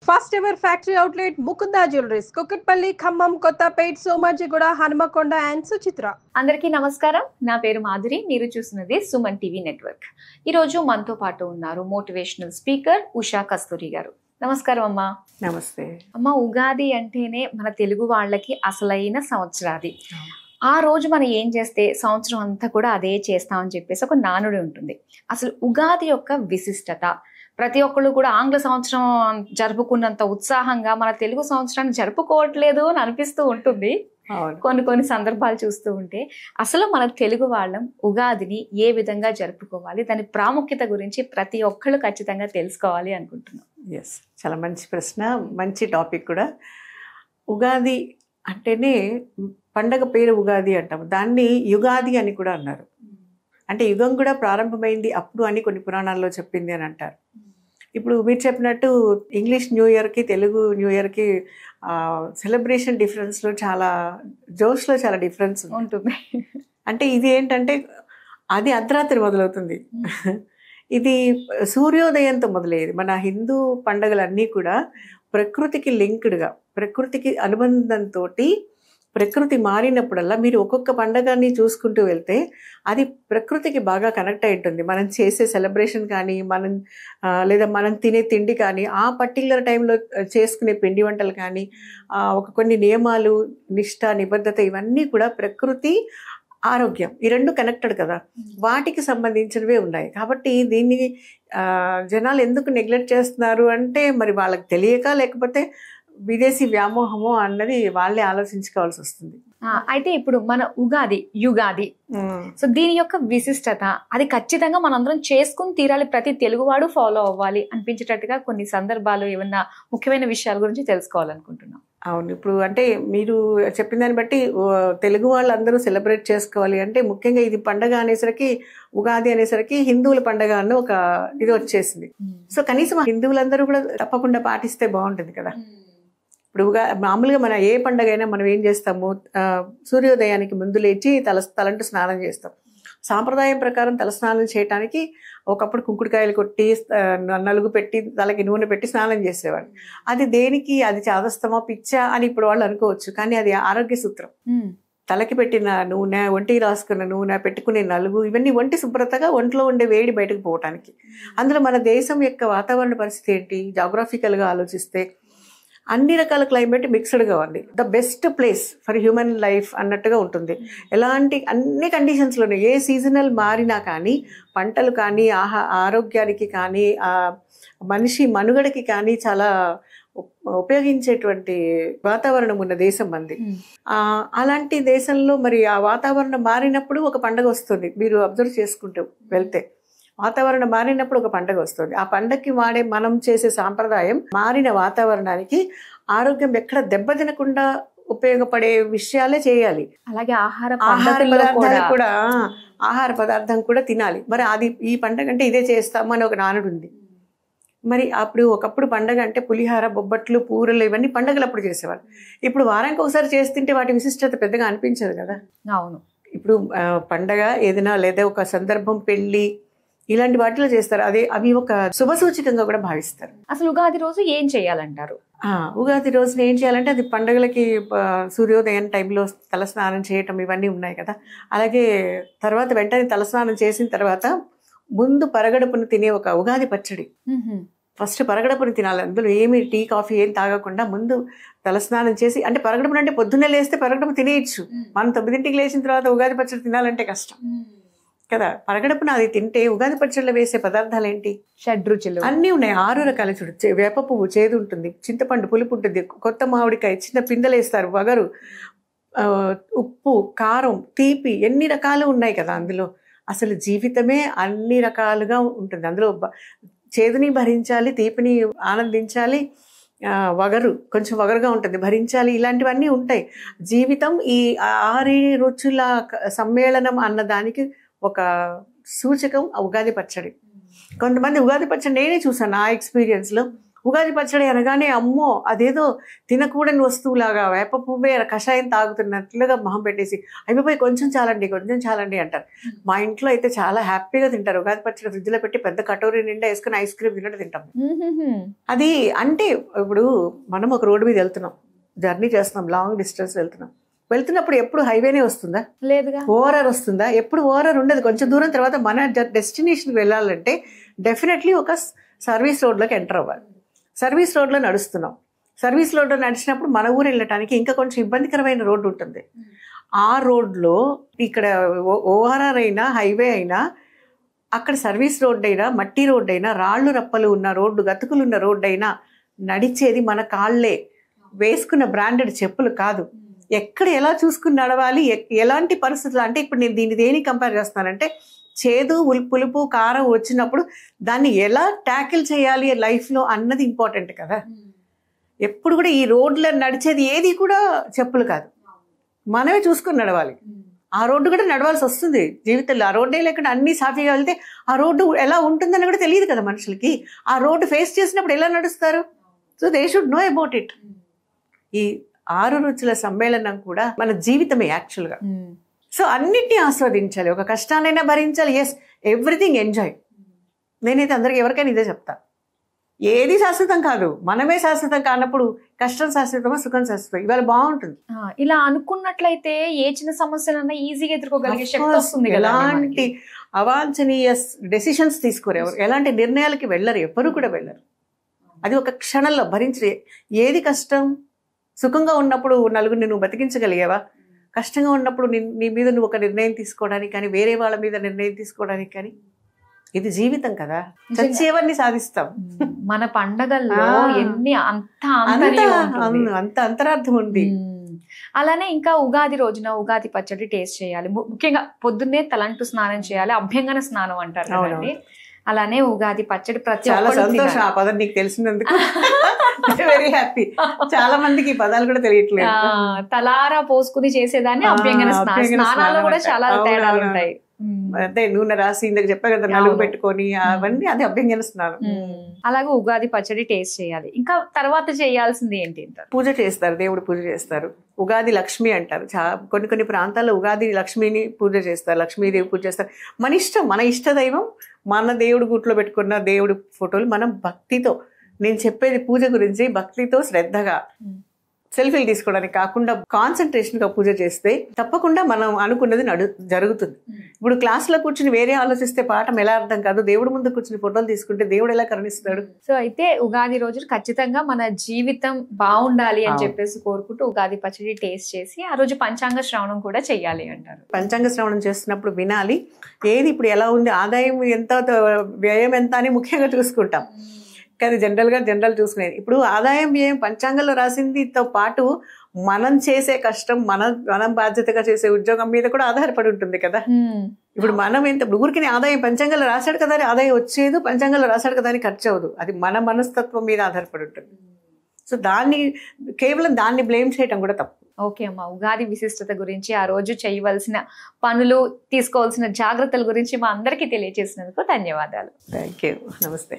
First ever factory outlet Mukunda Jewelries, Kukatpalli, Khammam, Kottapet, Somajigoda, Hanmakonda and Suchitra. అందరికీ నమస్కారం. నా పేరు మాధురి. మీరు చూస్తున్నది సుమన్ టీవీ నెట్వర్క్. ఈరోజు మనతో పాటు ఉన్నారు మోటివేషనల్ స్పీకర్ ఉషా కస్తూరి గారు. నమస్కారం అమ్మా. నమస్తే అమ్మ, ఉగాది అంటేనే మన తెలుగు వాళ్ళకి అసలైన సంవత్సరాది. ఆ రోజు మనం ఏం చేస్తే సంవత్సరం అంతా కూడా అదే చేస్తామని చెప్పేసి ఒక నానుడి ఉంటుంది. అసలు ఉగాది యొక్క విశిష్టత, ప్రతి ఒక్కళ్ళు కూడా ఆంగ్ల సంవత్సరం జరుపుకున్నంత ఉత్సాహంగా మన తెలుగు సంవత్సరాన్ని జరుపుకోవట్లేదు అని అనిపిస్తూ ఉంటుంది కొన్ని సందర్భాలు చూస్తూ ఉంటే. అసలు మన తెలుగు వాళ్ళం ఉగాదిని ఏ విధంగా జరుపుకోవాలి, దాని ప్రాముఖ్యత గురించి ప్రతి ఒక్కళ్ళు ఖచ్చితంగా తెలుసుకోవాలి అనుకుంటున్నాం. ఎస్, చాలా మంచి ప్రశ్న, మంచి టాపిక్ కూడా. ఉగాది అంటేనే పండగ పేరు ఉగాది అంటాం, దాన్ని యుగాది అని కూడా అన్నారు. అంటే యుగం కూడా ప్రారంభమైంది అప్పుడు అని కొన్ని పురాణాల్లో చెప్పింది అని అంటారు. ఇప్పుడు మీరు చెప్పినట్టు ఇంగ్లీష్ న్యూ ఇయర్కి తెలుగు న్యూ ఇయర్కి సెలబ్రేషన్ డిఫరెన్స్లో చాలా జోష్లో చాలా డిఫరెన్స్ ఉంటుంది. అంటే ఇది ఏంటంటే అది అర్ధరాత్రి మొదలవుతుంది, ఇది సూర్యోదయంతో మొదలయ్యేది. మన హిందూ పండుగలన్నీ కూడా ప్రకృతికి లింక్డ్గా, ప్రకృతికి అనుబంధంతో, ప్రకృతి మారినప్పుడల్లా మీరు ఒక్కొక్క పండగని చూసుకుంటూ వెళ్తే అది ప్రకృతికి బాగా కనెక్ట్ అయి ఉంటుంది. మనం చేసే సెలబ్రేషన్ కానీ, లేదా మనం తినే తిండి కానీ, ఆ పర్టికులర్ టైంలో చేసుకునే పిండి వంటలు కానీ, కొన్ని నియమాలు, నిష్ఠ, నిబద్ధత, ఇవన్నీ కూడా ప్రకృతి, ఆరోగ్యం, ఈ రెండు కనెక్టెడ్ కదా, వాటికి సంబంధించినవే ఉన్నాయి. కాబట్టి దీన్ని జనాలు ఎందుకు నెగ్లెక్ట్ చేస్తున్నారు అంటే మరి వాళ్ళకి తెలియక, లేకపోతే విదేశీ వ్యామోహమో అన్నది వాళ్ళే ఆలోచించుకోవాల్సి వస్తుంది. అయితే ఇప్పుడు మన ఉగాది, యుగాది, సో దీని యొక్క విశిష్టత, అది ఖచ్చితంగా మనందరం చేసుకుని తీరాలి, ప్రతి తెలుగువాడు ఫాలో అవ్వాలి అనిపించేటట్టుగా కొన్ని సందర్భాలు, ఏమన్నా ముఖ్యమైన విషయాల గురించి తెలుసుకోవాలనుకుంటున్నాం. అవును, ఇప్పుడు అంటే మీరు చెప్పిన దాన్ని బట్టి తెలుగు వాళ్ళందరూ సెలబ్రేట్ చేసుకోవాలి అంటే ముఖ్యంగా ఇది పండగ అనేసరికి, ఉగాది అనేసరికి హిందువుల పండగ అన్న ఒక ఇది వచ్చేసింది. సో కనీసం హిందువులందరూ కూడా తప్పకుండా పాటిస్తే బాగుంటుంది కదా. ఇప్పుడు మామూలుగా మన ఏ పండగ అయినా మనం ఏం చేస్తాము, సూర్యోదయానికి ముందు లేచి తలంటూ స్నానం చేస్తాం. సాంప్రదాయం ప్రకారం తలస్నానం చేయడానికి ఒకప్పుడు కుంకుడుకాయలు కొట్టి, నలుగు పెట్టి, తలకి నూనె పెట్టి స్నానం చేసేవాళ్ళు. అది దేనికి, అది చాదస్తమా పిచ్చా అని ఇప్పుడు వాళ్ళు అనుకోవచ్చు, కానీ అది ఆరోగ్య సూత్రం. తలకి పెట్టిన నూనె, ఒంటికి రాసుకున్న నూనె, పెట్టుకునే నలుగు, ఇవన్నీ ఒంటి శుభ్రతగా, ఒంట్లో ఉండే వేడి బయటకు పోవటానికి. అందులో మన దేశం యొక్క వాతావరణ పరిస్థితి ఏంటి, జాగ్రఫికల్గా ఆలోచిస్తే అన్ని రకాల క్లైమేట్ మిక్స్డ్గా ఉంది. The best place for human life అన్నట్టుగా ఉంటుంది. ఎలాంటి అన్ని కండిషన్స్లోనే, ఏ సీజనల్ మారినా కానీ, పంటలు కానీ, ఆరోగ్యానికి కానీ, మనిషి మనుగడకి కానీ చాలా ఉపయోగించేటువంటి వాతావరణం ఉన్న దేశం మంది. అలాంటి దేశంలో మరి ఆ వాతావరణం మారినప్పుడు ఒక పండగ వస్తుంది. మీరు అబ్జర్వ్ చేసుకుంటూ వెళ్తే వాతావరణం మారినప్పుడు ఒక పండగ వస్తుంది. ఆ పండగకి మనం చేసే సాంప్రదాయం మారిన వాతావరణానికి ఆరోగ్యం ఎక్కడ దెబ్బతినకుండా ఉపయోగపడే విషయాలే చేయాలి. అలాగే ఆహార పదార్థం కూడా తినాలి. మరి అది ఈ పండగ అంటే ఇదే చేస్తాము అని ఒక నానుడు ఉంది. మరి అప్పుడు ఒకప్పుడు పండగ అంటే పులిహార, బొబ్బట్లు, పూరలు, ఇవన్నీ పండగలు అప్పుడు చేసేవాళ్ళు. ఇప్పుడు వారానికి ఒకసారి చేస్తుంటే వాటి విశిష్టత పెద్దగా అనిపించదు కదా. అవును, ఇప్పుడు పండగ ఏదైనా, లేదా ఒక సందర్భం, పెళ్లి, ఇలాంటి వాటిలో చేస్తారు. అవి ఒక శుభ సూచకంగా కూడా భావిస్తారు. అసలు ఉగాది రోజు ఏం చేయాలంటారు? ఉగాది రోజున ఏం చేయాలంటే, అది పండుగలకి సూర్యోదయం టైంలో తలస్నానం చేయటం ఇవన్నీ ఉన్నాయి కదా. అలాగే తర్వాత వెంటనే తలస్నానం చేసిన తర్వాత ముందు పరగడుపును తినే ఒక ఉగాది పచ్చడి. ఫస్ట్ పరగడపుని తినాలి. అందులో ఏమి టీ, కాఫీ ఏం తాగకుండా ముందు తలస్నానం చేసి, అంటే పరగడపున అంటే పొద్దున్నే లేస్తే పరగడపు తినేయచ్చు. మనం 9ంటికి లేచిన తర్వాత ఉగాది పచ్చడి తినాలంటే కష్టం కదా. పరగడపున అది తింటే ఉగాది పచ్చడిలో వేసే పదార్థాలు ఏంటి, షడ్రుచులు అన్నీ ఉన్నాయి. 6 రకాల చూడు, వేప పువ్వు చేదు ఉంటుంది, చింతపండు పులుపు ఉంటుంది, కొత్త మామిడికాయ, చిన్న పిందెలు వేస్తారు, వగరు, ఉప్పు, కారం, తీపి, ఎన్ని రకాలు ఉన్నాయి కదా అందులో. అసలు జీవితమే అన్ని రకాలుగా ఉంటుంది. అందులో చేదుని భరించాలి, తీపిని ఆనందించాలి, వగరు కొంచెం వగరుగా ఉంటుంది, భరించాలి, ఇలాంటివన్నీ ఉంటాయి. జీవితం ఈ 6 రుచుల సమ్మేళనం అన్నదానికి ఒక సూచకం ఉగాది పచ్చడి. కొంతమంది ఉగాది పచ్చడి నేనే చూసాను నా ఎక్స్పీరియన్స్లో. ఉగాది పచ్చడి అనగానే అమ్మో అదేదో తినకూడని వస్తువులాగా వేప పువ్వే కషాయం తాగుతున్నట్లుగా మొహం పెట్టేసి అయిపోయి కొంచెం చాలండి అంటారు. మా ఇంట్లో అయితే చాలా హ్యాపీగా తింటారు. ఉగాది పచ్చడి ఫ్రిడ్జ్లో పెట్టి పెద్ద కటోరీ నిండా వేసుకుని ఐస్ క్రీమ్ తిన్నట్టు తింటాం. అది అంటే ఇప్పుడు మనం ఒక రోడ్డు మీద వెళ్తున్నాం, జర్నీ చేస్తున్నాం, లాంగ్ డిస్టెన్స్ వెళ్తున్నప్పుడు ఎప్పుడు హైవేనే వస్తుందా? లేదుగా. ఓఆర్ఆర్ వస్తుందా? ఎప్పుడు ఓఆర్ఆర్ ఉండదు. కొంచెం దూరం తర్వాత మన డెస్టినేషన్కి వెళ్ళాలంటే డెఫినెట్లీ ఒక సర్వీస్ రోడ్లోకి ఎంటర్ అవ్వాలి. సర్వీస్ రోడ్లో నడుస్తున్నాం. సర్వీస్ రోడ్లో నడిచినప్పుడు మన ఊరు వెళ్ళటానికి ఇంకా కొంచెం ఇబ్బందికరమైన రోడ్డు ఉంటుంది. ఆ రోడ్లో ఇక్కడ ఓఆర్ఆర్ అయినా హైవే అయినా అక్కడ సర్వీస్ రోడ్ అయినా మట్టి రోడ్డు అయినా రాళ్ళు రప్పలు ఉన్న రోడ్డు గతుకులు ఉన్న రోడ్డు అయినా నడిచేది మన కాళ్ళే, వేసుకున్న బ్రాండెడ్ చెప్పులు కాదు. ఎక్కడ ఎలా చూసుకుని నడవాలి, ఎలాంటి పరిస్థితులు అంటే ఇప్పుడు నేను దీన్ని దేనికి కంపేర్ చేస్తున్నానంటే చేదు పులుపు కారం వచ్చినప్పుడు దాన్ని ఎలా ట్యాకిల్ చేయాలి లైఫ్లో అన్నది ఇంపార్టెంట్ కదా. ఎప్పుడు కూడా ఈ రోడ్లో నడిచేది ఏది కూడా చెప్పులు కాదు, మనమే చూసుకుని నడవాలి. ఆ రోడ్డు కూడా నడవాల్సి వస్తుంది జీవితంలో. ఆ రోడ్డే లేకుండా అన్ని సాఫీగా వెళ్తే ఆ రోడ్డు ఎలా ఉంటుందని కూడా తెలియదు కదా మనుషులకి. ఆ రోడ్డు ఫేస్ చేసినప్పుడు ఎలా నడుస్తారు? So they should know about it. ఈ 6 రుచుల సమ్మేళనం కూడా మన జీవితమే యాక్చువల్గా. సో అన్నిటినీ ఆస్వాదించాలి, ఒక కష్టాన్నైనా భరించాలి. Yes, everything enjoy. నేనైతే అందరికి ఎవరికైనా ఇదే చెప్తా, ఏది శాశ్వతం కాదు. మనమే శాశ్వతం కానప్పుడు కష్టం శాశ్వతమా సుఖం శాశ్వతం, ఇవాళ బాగుంటుంది. ఇలా అనుకున్నట్లయితే ఏ చిన్న సమస్యలన్నా ఈజీగా ఎదుర్కోగలిగే శక్తి వస్తుంది. ఎలాంటి అవాంఛనీయ డెసిషన్స్ తీసుకోరు ఎవరు, ఎలాంటి నిర్ణయాలకి వెళ్ళరు, ఎవరు కూడా వెళ్ళరు. అది ఒక క్షణంలో భరించి. ఏది కష్టం? సుఖంగా ఉన్నప్పుడు నలుగురిని నువ్వు బతికించగలిగావా? కష్టంగా ఉన్నప్పుడు నీ మీద నువ్వు ఒక నిర్ణయం తీసుకోవడానికి కానీ వేరే వాళ్ళ మీద నిర్ణయం తీసుకోవడానికి కానీ, ఇది జీవితం కదా. చచ్చేవన్నీ సాధిస్తాం. మన పండగల్లో ఎన్ని అంత అంతరార్థం ఉంది. అలానే ఇంకా ఉగాది రోజున ఉగాది పచ్చడి టేస్ట్ చేయాలి. ముఖ్యంగా పొద్దున్నే తలంటు స్నానం చేయాలి, అభ్యంగన స్నానం అంటారు కదండి. అలానే ఉగాది పచ్చడి చాలా సంతోషం ఆ పదం నీకు తెలిసినందుకు. Very happy. చాలా మందికి ఈ పదాలు కూడా తెలియట్లేదు. తలారా పోసుకుని చేసేదాన్ని అభ్యంగన స్నానం. స్నానాల్లో కూడా చాలా తేడాలు ఉంటాయి. అదే నూనె రాసి ఇందాక చెప్పా కదా, నలుగు పెట్టుకొని అవన్నీ అది అభ్యంగన స్నానం. అలాగే ఉగాది పచ్చడి టేస్ట్ చేయాలి. ఇంకా తర్వాత చేయాల్సింది ఏంటి? పూజ చేస్తారు, దేవుడు పూజ చేస్తారు. ఉగాది లక్ష్మి అంటారు. కొన్ని ప్రాంతాల్లో ఉగాది లక్ష్మిని పూజ చేస్తారు, లక్ష్మీదేవి పూజ చేస్తారు. మన ఇష్టం, మన ఇష్ట దైవం, మన దేవుడు గుట్లో పెట్టుకున్న దేవుడు ఫోటోలు మనం భక్తితో, నేను చెప్పేది పూజ గురించి, భక్తితో శ్రద్ధగా సెల్ఫీలు తీసుకోవడానికి కాకుండా కాన్సన్ట్రేషన్ గా పూజ చేస్తే తప్పకుండా మనం అనుకున్నది జరుగుతుంది. ఇప్పుడు క్లాస్ లో కూర్చుని వేరే ఆలోచిస్తే పాఠం ఎలా అర్థం కాదు. దేవుడు ముందు కూర్చుని ఫోటోలు తీసుకుంటే దేవుడు ఎలా కరుణిస్తాడు? సో అయితే ఉగాది రోజు ఖచ్చితంగా మన జీవితం బాగుండాలి అని చెప్పేసి కోరుకుంటూ ఉగాది పచ్చడి టేస్ట్ చేసి ఆ రోజు పంచాంగ శ్రవణం కూడా చెయ్యాలి అంటారు. పంచాంగ శ్రవణం చేస్తున్నప్పుడు వినాలి. ఏది ఇప్పుడు ఎలా ఉంది, ఆదాయం ఎంత, వ్యయం ఎంత అని ముఖ్యంగా చూసుకుంటాం. కానీ జనరల్ చూసుకునేది ఇప్పుడు ఆదాయం వ్యయం పంచాంగంలో రాసిందితో పాటు మనం చేసే కష్టం, మనం బాధ్యతగా చేసే ఉద్యోగం మీద కూడా ఆధారపడి ఉంటుంది కదా. ఇప్పుడు మనం ఎంత ఊరికి ఆదాయం పంచాంగంలో రాశాడు కదా అని ఆదాయం వచ్చేది, పంచాంగంలో రాశాడు కదా అని ఖర్చు అవ్వదు. అది మన మనస్తత్వం మీద ఆధారపడి ఉంటుంది. సో కేవలం దాన్ని బ్లేమ్ చేయటం కూడా తప్పు. ఓకే అమ్మా, ఉగాది విశిష్టత గురించి, ఆ రోజు చేయవలసిన పనులు, తీసుకోవాల్సిన జాగ్రత్తల గురించి మా అందరికీ తెలియజేసినందుకు ధన్యవాదాలు. Thank you. నమస్తే.